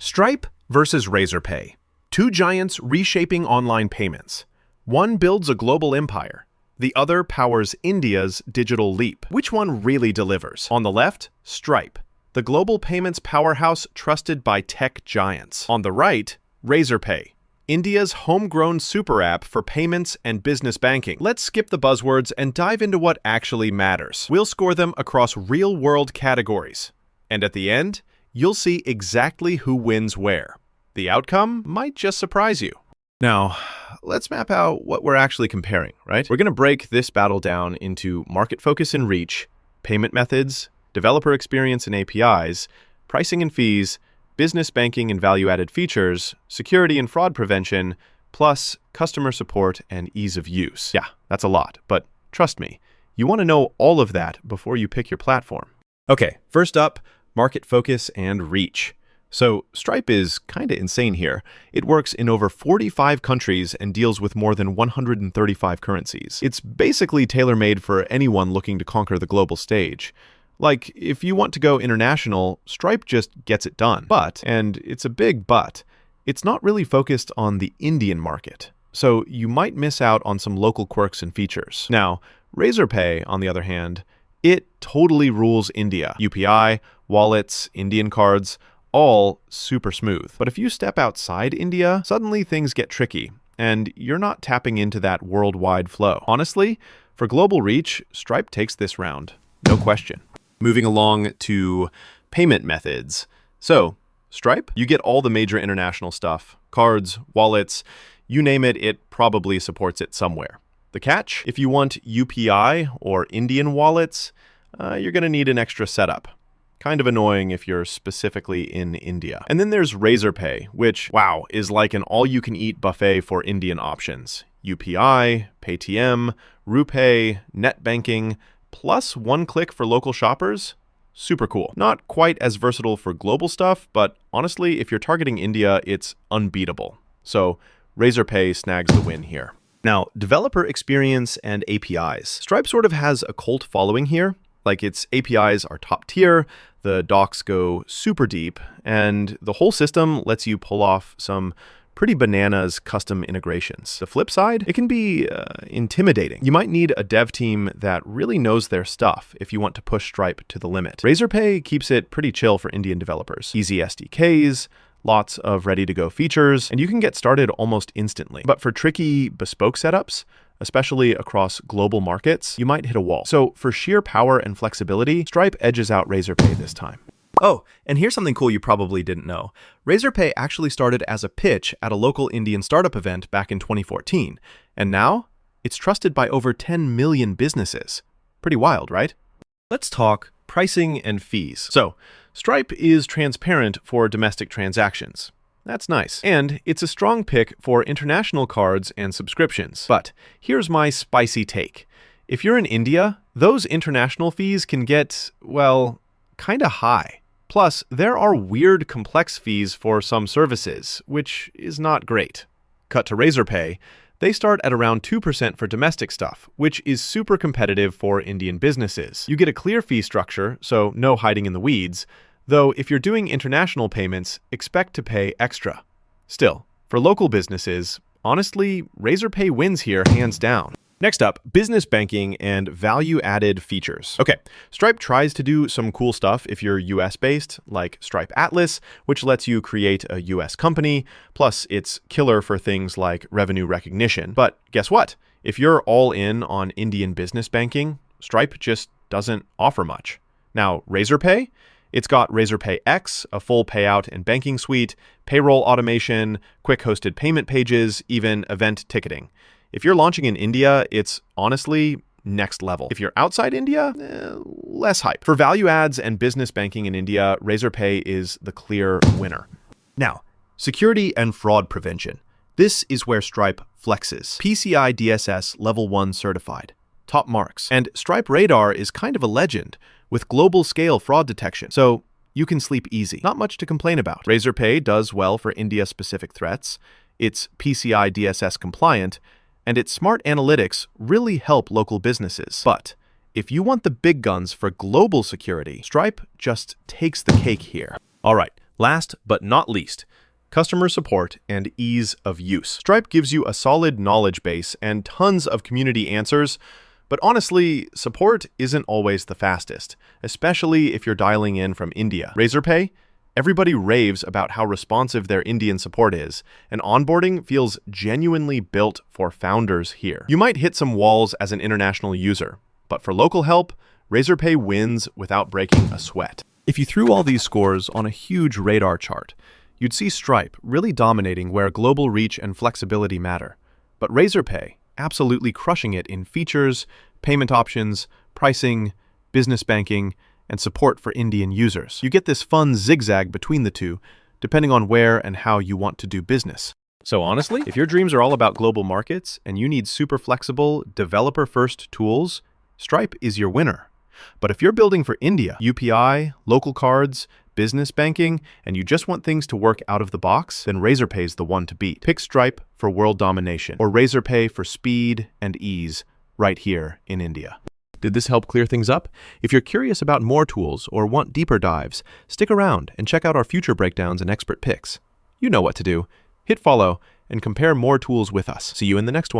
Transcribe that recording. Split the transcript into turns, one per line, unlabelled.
Stripe versus Razorpay. Two giants reshaping online payments. One builds a global empire. The other powers India's digital leap. Which one really delivers? On the left, Stripe, the global payments powerhouse trusted by tech giants. On the right, Razorpay, India's homegrown super app for payments and business banking. Let's skip the buzzwords and dive into what actually matters. We'll score them across real-world categories. And at the end, you'll see exactly who wins where. The outcome might just surprise you. Now, let's map out what we're actually comparing, right? We're going to break this battle down into market focus and reach, payment methods, developer experience and APIs, pricing and fees, business banking and value-added features, security and fraud prevention, plus customer support and ease of use. Yeah, that's a lot, but trust me, you want to know all of that before you pick your platform. Okay, first up, market focus and reach. So Stripe is kind of insane here. It works in over 45 countries and deals with more than 135 currencies. It's basically tailor-made for anyone looking to conquer the global stage. Like, if you want to go international, Stripe just gets it done. But, and it's a big but, it's not really focused on the Indian market. So you might miss out on some local quirks and features. Now, Razorpay, on the other hand, it totally rules India. UPI, wallets, Indian cards, all super smooth. But if you step outside India, suddenly things get tricky, and you're not tapping into that worldwide flow. Honestly, for global reach, Stripe takes this round, no question. Moving along to payment methods. So, Stripe, you get all the major international stuff, cards, wallets, you name it, it probably supports it somewhere. The catch? If you want UPI or Indian wallets, you're going to need an extra setup. Kind of annoying if you're specifically in India. And then there's Razorpay, which, wow, is like an all-you-can-eat buffet for Indian options. UPI, Paytm, RuPay, net banking, plus one click for local shoppers. Super cool. Not quite as versatile for global stuff, but honestly, if you're targeting India, it's unbeatable. So Razorpay snags the win here. Now, developer experience and APIs. Stripe sort of has a cult following here. Like, its APIs are top tier, the docs go super deep, and the whole system lets you pull off some pretty bananas custom integrations. The flip side, it can be intimidating. You might need a dev team that really knows their stuff if you want to push Stripe to the limit. Razorpay keeps it pretty chill for Indian developers. Easy SDKs, lots of ready-to-go features, and you can get started almost instantly. But for tricky, bespoke setups, especially across global markets, you might hit a wall. So for sheer power and flexibility, Stripe edges out Razorpay this time.
Oh, and here's something cool you probably didn't know. Razorpay actually started as a pitch at a local Indian startup event back in 2014, and now it's trusted by over 10 million businesses. Pretty wild, right? Let's talk pricing and fees. So, Stripe is transparent for domestic transactions. That's nice. And it's a strong pick for international cards and subscriptions. But here's my spicy take. If you're in India, those international fees can get, well, kinda high. Plus, there are weird, complex fees for some services, which is not great. Cut to Razorpay, they start at around 2% for domestic stuff, which is super competitive for Indian businesses. You get a clear fee structure, so no hiding in the weeds, though if you're doing international payments, expect to pay extra. Still, for local businesses, honestly, Razorpay wins here hands down. Next up, business banking and value-added features. Okay, Stripe tries to do some cool stuff if you're US-based, like Stripe Atlas, which lets you create a US company, plus it's killer for things like revenue recognition. But guess what? If you're all in on Indian business banking, Stripe just doesn't offer much. Now, Razorpay? It's got Razorpay X, a full payout and banking suite, payroll automation, quick hosted payment pages, even event ticketing. If you're launching in India, it's honestly next level. If you're outside India, less hype. For value adds and business banking in India, Razorpay is the clear winner. Now, security and fraud prevention. This is where Stripe flexes. PCI DSS Level 1 certified. Top marks. And Stripe Radar is kind of a legend with global scale fraud detection. So you can sleep easy. Not much to complain about. Razorpay does well for India-specific threats. It's PCI DSS compliant, and its smart analytics really help local businesses. But if you want the big guns for global security, Stripe just takes the cake here. All right,
Last but not least, customer support and ease of use. Stripe gives you a solid knowledge base and tons of community answers, but honestly, support isn't always the fastest, especially if you're dialing in from India. Razorpay? Everybody raves about how responsive their Indian support is, and onboarding feels genuinely built for founders here. You might hit some walls as an international user, but for local help, Razorpay wins without breaking a sweat. If you threw all these scores on a huge radar chart, you'd see Stripe really dominating where global reach and flexibility matter, but Razorpay absolutely crushing it in features, payment options, pricing, business banking, and support for Indian users. You get this fun zigzag between the two, depending on where and how you want to do business. So honestly, if your dreams are all about global markets and you need super flexible, developer-first tools, Stripe is your winner. But if you're building for India, UPI, local cards, business banking, and you just want things to work out of the box, then Razorpay is the one to beat. Pick Stripe for world domination, or Razorpay for speed and ease right here in India. Did this help clear things up? If you're curious about more tools or want deeper dives, stick around and check out our future breakdowns and expert picks. You know what to do. Hit follow and compare more tools with us. See you in the next one.